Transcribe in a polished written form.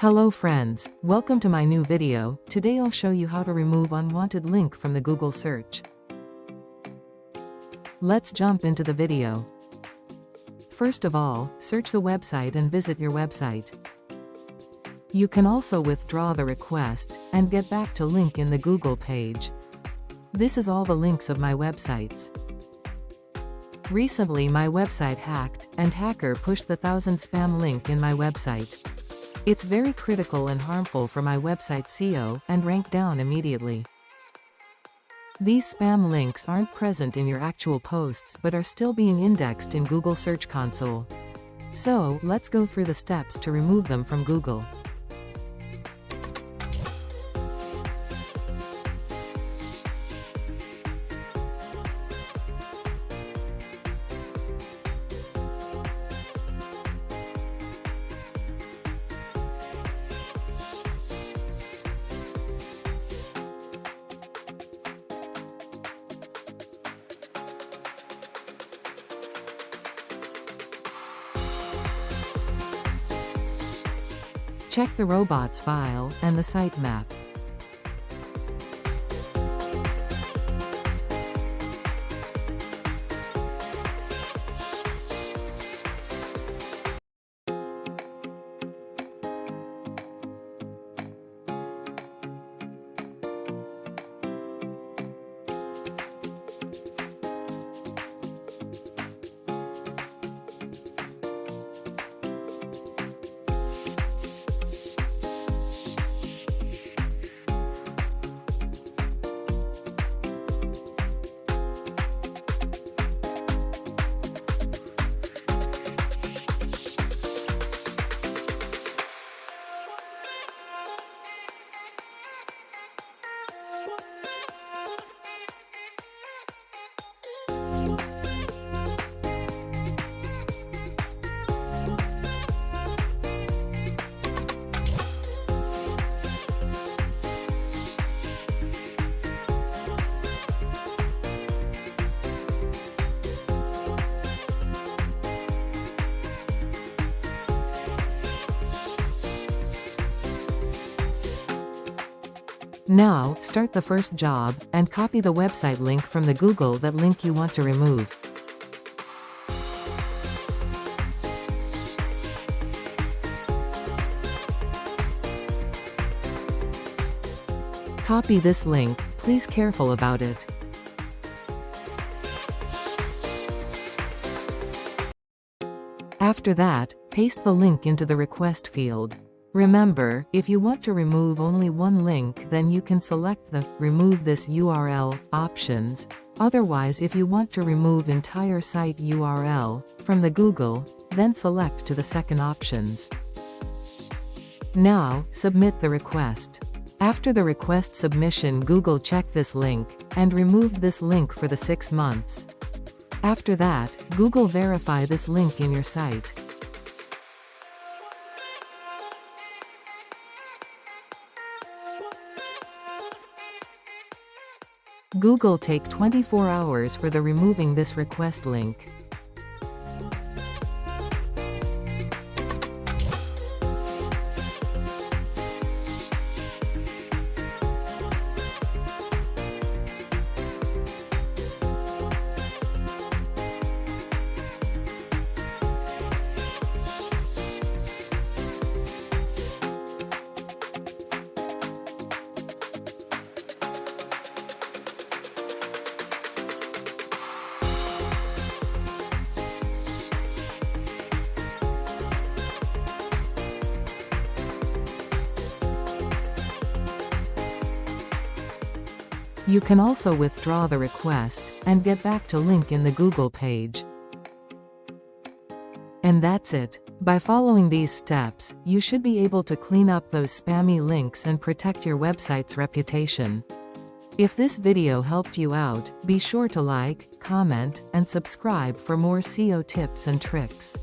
Hello friends, welcome to my new video. Today I'll show you how to remove unwanted link from the Google search. Let's jump into the video. First of all, search the website and visit your website. You can also withdraw the request, and get back to link in the Google page. This is all the links of my websites. Recently my website hacked, and hacker pushed the 1000 spam link in my website. It's very critical and harmful for my website SEO, and rank down immediately. These spam links aren't present in your actual posts but are still being indexed in Google Search Console. So, let's go through the steps to remove them from Google. Check the robots file, and the sitemap. Now, start the first job, and copy the website link from the Google that link you want to remove. Copy this link, please careful about it. After that, paste the link into the request field. Remember, if you want to remove only one link then you can select the Remove this URL options. Otherwise, if you want to remove entire site URL from the Google, then select to the second options. Now, submit the request. After the request submission, Google check this link, and remove this link for the 6 months. After that, Google verify this link in your site. Google take 24 hours for the removing this request link. You can also withdraw the request, and get back to link in the Google page. And that's it. By following these steps, you should be able to clean up those spammy links and protect your website's reputation. If this video helped you out, be sure to like, comment, and subscribe for more SEO tips and tricks.